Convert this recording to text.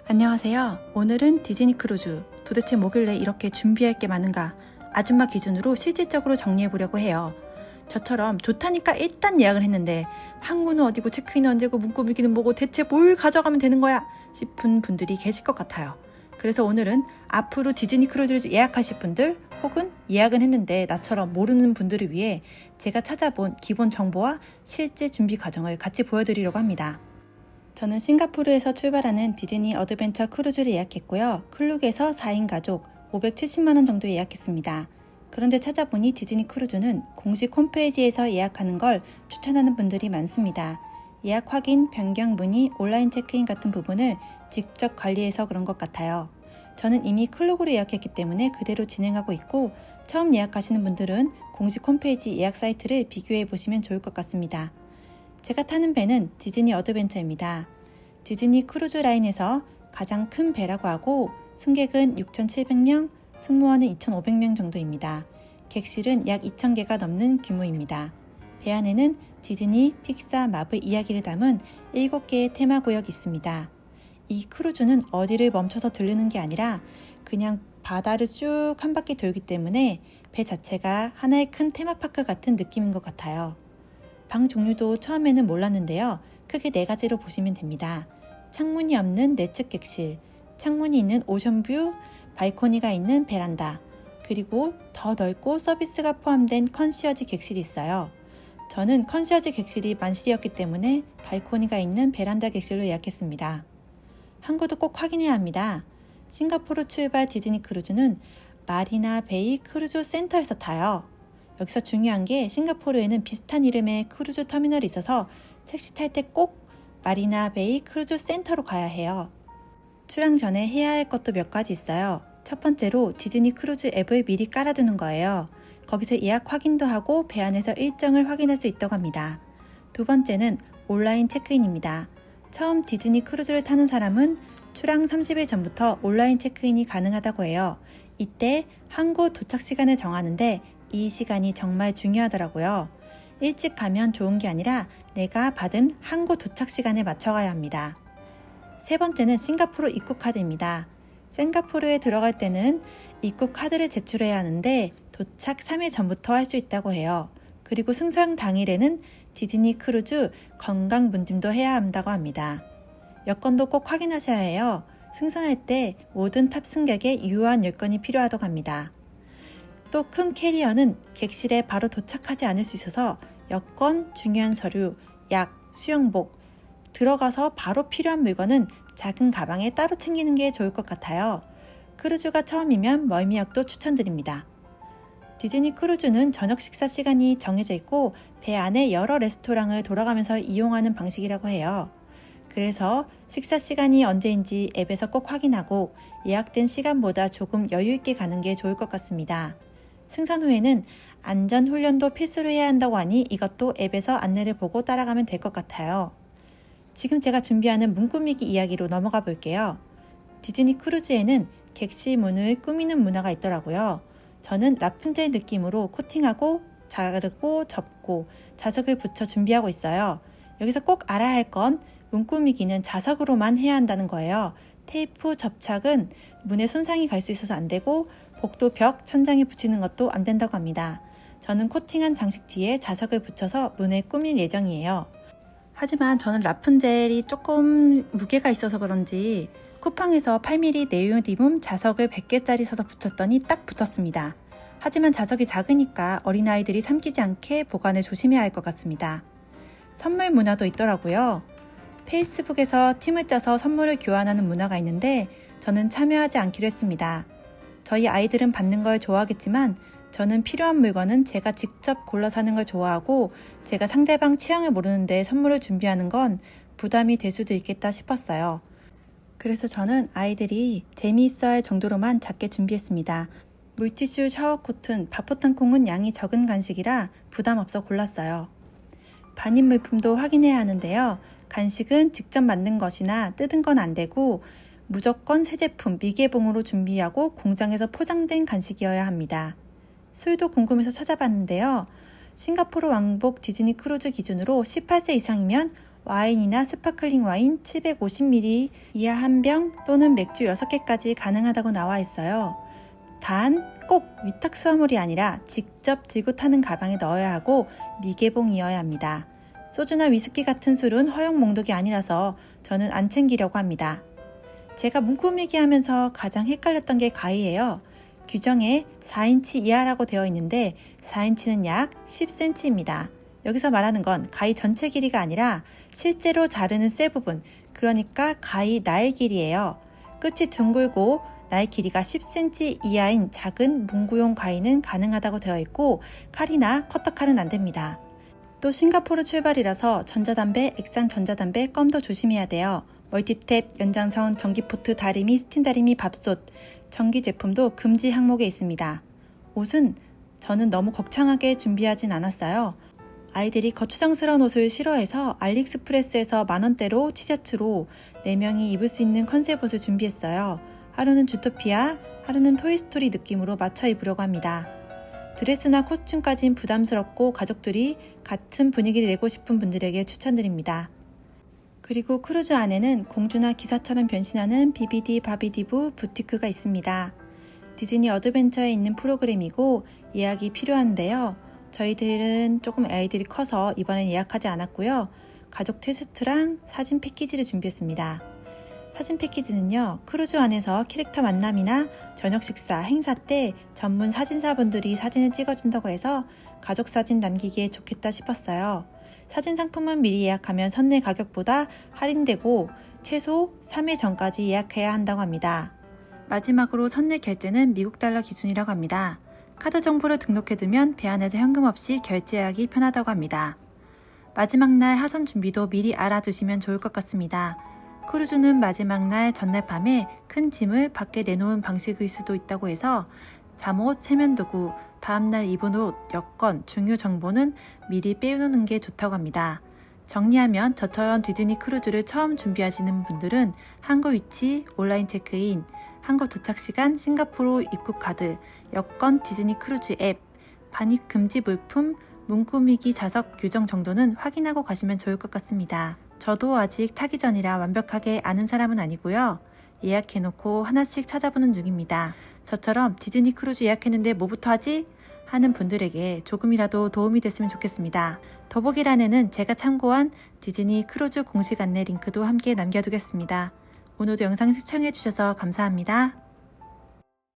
안녕하세요. 오늘은 디즈니 크루즈. 도대체 뭐길래 이렇게 준비할 게 많은가? 아줌마 기준으로 실질적으로 정리해 보려고 해요. 저처럼 좋다니까 일단 예약을 했는데 항구는 어디고 체크인은 언제고 문구미기는 뭐고 대체 뭘 가져가면 되는 거야? 싶은 분들이 계실 것 같아요. 그래서 오늘은 앞으로 디즈니 크루즈를 예약하실 분들 혹은 예약은 했는데 나처럼 모르는 분들을 위해 제가 찾아본 기본 정보와 실제 준비 과정을 같이 보여드리려고 합니다. 저는 싱가포르에서 출발하는 디즈니 어드벤처 크루즈를 예약했고요. 클룩에서 4인 가족 570만원 정도 예약했습니다. 그런데 찾아보니 디즈니 크루즈는 공식 홈페이지에서 예약하는 걸 추천하는 분들이 많습니다. 예약 확인, 변경 문의, 온라인 체크인 같은 부분을 직접 관리해서 그런 것 같아요. 저는 이미 클룩으로 예약했기 때문에 그대로 진행하고 있고 처음 예약하시는 분들은 공식 홈페이지 예약 사이트를 비교해 보시면 좋을 것 같습니다. 제가 타는 배는 디즈니 어드벤처입니다. 디즈니 크루즈 라인에서 가장 큰 배라고 하고 승객은 6,700명, 승무원은 2,500명 정도입니다. 객실은 약 2,000개가 넘는 규모입니다. 배 안에는 디즈니, 픽사, 마블 이야기를 담은 7개의 테마구역이 있습니다. 이 크루즈는 어디를 멈춰서 들르는 게 아니라 그냥 바다를 쭉 한 바퀴 돌기 때문에 배 자체가 하나의 큰 테마파크 같은 느낌인 것 같아요. 방 종류도 처음에는 몰랐는데요. 크게 4가지로 보시면 됩니다. 창문이 없는 내측 객실, 창문이 있는 오션뷰, 발코니가 있는 베란다, 그리고 더 넓고 서비스가 포함된 컨시어지 객실이 있어요. 저는 컨시어지 객실이 만실이었기 때문에 발코니가 있는 베란다 객실로 예약했습니다. 항구도 꼭 확인해야 합니다. 싱가포르 출발 디즈니 크루즈는 마리나 베이 크루즈 센터에서 타요. 여기서 중요한 게 싱가포르에는 비슷한 이름의 크루즈 터미널이 있어서 택시 탈 때 꼭 마리나 베이 크루즈 센터로 가야 해요. 출항 전에 해야 할 것도 몇 가지 있어요. 첫 번째로 디즈니 크루즈 앱을 미리 깔아두는 거예요. 거기서 예약 확인도 하고 배 안에서 일정을 확인할 수 있다고 합니다. 두 번째는 온라인 체크인입니다. 처음 디즈니 크루즈를 타는 사람은 출항 30일 전부터 온라인 체크인이 가능하다고 해요. 이때 항구 도착 시간을 정하는데 이 시간이 정말 중요하더라고요. 일찍 가면 좋은 게 아니라 내가 받은 항구 도착 시간에 맞춰가야 합니다. 세 번째는 싱가포르 입국 카드입니다. 싱가포르에 들어갈 때는 입국 카드를 제출해야 하는데 도착 3일 전부터 할 수 있다고 해요. 그리고 승선 당일에는 디즈니 크루즈 건강 문진도 해야 한다고 합니다. 여권도 꼭 확인하셔야 해요. 승선할 때 모든 탑승객의 유효한 여권이 필요하다고 합니다. 또 큰 캐리어는 객실에 바로 도착하지 않을 수 있어서 여권, 중요한 서류, 약, 수영복, 들어가서 바로 필요한 물건은 작은 가방에 따로 챙기는 게 좋을 것 같아요. 크루즈가 처음이면 멀미약도 추천드립니다. 디즈니 크루즈는 저녁 식사 시간이 정해져 있고 배 안에 여러 레스토랑을 돌아가면서 이용하는 방식이라고 해요. 그래서 식사 시간이 언제인지 앱에서 꼭 확인하고 예약된 시간보다 조금 여유 있게 가는 게 좋을 것 같습니다. 승선 후에는 안전훈련도 필수로 해야 한다고 하니 이것도 앱에서 안내를 보고 따라가면 될 것 같아요. 지금 제가 준비하는 문꾸미기 이야기로 넘어가 볼게요. 디즈니 크루즈에는 객실 문을 꾸미는 문화가 있더라고요. 저는 라푼젤 느낌으로 코팅하고 자르고 접고 자석을 붙여 준비하고 있어요. 여기서 꼭 알아야 할 건 문꾸미기는 자석으로만 해야 한다는 거예요. 테이프 접착은 문에 손상이 갈 수 있어서 안 되고 복도 벽, 천장에 붙이는 것도 안 된다고 합니다. 저는 코팅한 장식 뒤에 자석을 붙여서 문에 꾸밀 예정이에요. 하지만 저는 라푼젤이 조금 무게가 있어서 그런지 쿠팡에서 8mm 네오디뒻 자석을 100개짜리 사서 붙였더니 딱 붙었습니다. 하지만 자석이 작으니까 어린아이들이 삼키지 않게 보관을 조심해야 할 것 같습니다. 선물 문화도 있더라고요. 페이스북에서 팀을 짜서 선물을 교환하는 문화가 있는데 저는 참여하지 않기로 했습니다. 저희 아이들은 받는 걸 좋아하겠지만 저는 필요한 물건은 제가 직접 골라 사는 걸 좋아하고 제가 상대방 취향을 모르는데 선물을 준비하는 건 부담이 될 수도 있겠다 싶었어요. 그래서 저는 아이들이 재미있어 할 정도로만 작게 준비했습니다. 물티슈, 샤워코튼, 바포탄콩은 양이 적은 간식이라 부담 없어 골랐어요. 반입 물품도 확인해야 하는데요. 간식은 직접 만든 것이나 뜯은 건 안 되고 무조건 새 제품, 미개봉으로 준비하고 공장에서 포장된 간식이어야 합니다. 술도 궁금해서 찾아봤는데요. 싱가포르 왕복 디즈니 크루즈 기준으로 18세 이상이면 와인이나 스파클링 와인 750ml 이하 한 병 또는 맥주 6개까지 가능하다고 나와 있어요. 단 꼭 위탁 수화물이 아니라 직접 들고 타는 가방에 넣어야 하고 미개봉이어야 합니다. 소주나 위스키 같은 술은 허용 목록이 아니라서 저는 안 챙기려고 합니다. 제가 문구미기 하면서 가장 헷갈렸던 게 가위예요. 규정에 4인치 이하라고 되어 있는데 4인치는 약 10cm입니다. 여기서 말하는 건 가위 전체 길이가 아니라 실제로 자르는 쇠 부분, 그러니까 가위 날 길이에요. 끝이 둥글고 날 길이가 10cm 이하인 작은 문구용 가위는 가능하다고 되어 있고 칼이나 커터칼은 안 됩니다. 또 싱가포르 출발이라서 전자담배, 액상 전자담배, 껌도 조심해야 돼요. 멀티탭, 연장선, 전기포트, 다리미, 스팀 다리미, 밥솥, 전기 제품도 금지 항목에 있습니다. 옷은 저는 너무 거창하게 준비하진 않았어요. 아이들이 거추장스러운 옷을 싫어해서 알리익스프레스에서 만원대로 티셔츠로 4명이 입을 수 있는 컨셉 옷을 준비했어요. 하루는 주토피아, 하루는 토이스토리 느낌으로 맞춰 입으려고 합니다. 드레스나 코스튬까진 부담스럽고 가족들이 같은 분위기를 내고 싶은 분들에게 추천드립니다. 그리고 크루즈 안에는 공주나 기사처럼 변신하는 비비디 바비디부 부티크가 있습니다. 디즈니 어드벤처에 있는 프로그램이고 예약이 필요한데요. 저희들은 조금 아이들이 커서 이번엔 예약하지 않았고요. 가족 테스트랑 사진 패키지를 준비했습니다. 사진 패키지는요, 크루즈 안에서 캐릭터 만남이나 저녁 식사, 행사 때 전문 사진사분들이 사진을 찍어준다고 해서 가족 사진 남기기에 좋겠다 싶었어요. 사진 상품은 미리 예약하면 선내 가격보다 할인되고 최소 3일 전까지 예약해야 한다고 합니다. 마지막으로 선내 결제는 미국 달러 기준이라고 합니다. 카드 정보를 등록해두면 배 안에서 현금 없이 결제하기 편하다고 합니다. 마지막 날 하선 준비도 미리 알아두시면 좋을 것 같습니다. 크루즈는 마지막 날 전날 밤에 큰 짐을 밖에 내놓은 방식일 수도 있다고 해서 잠옷, 세면도구, 다음날 입은 옷, 여권, 중요 정보는 미리 빼놓는 게 좋다고 합니다. 정리하면 저처럼 디즈니 크루즈를 처음 준비하시는 분들은 항구 위치, 온라인 체크인, 항구 도착 시간, 싱가포르 입국 카드, 여권, 디즈니 크루즈 앱, 반입 금지 물품, 문구미기 좌석 규정 정도는 확인하고 가시면 좋을 것 같습니다. 저도 아직 타기 전이라 완벽하게 아는 사람은 아니고요. 예약해놓고 하나씩 찾아보는 중입니다. 저처럼 디즈니 크루즈 예약했는데 뭐부터 하지? 하는 분들에게 조금이라도 도움이 됐으면 좋겠습니다. 더보기란에는 제가 참고한 디즈니 크루즈 공식 안내 링크도 함께 남겨두겠습니다. 오늘도 영상 시청해주셔서 감사합니다.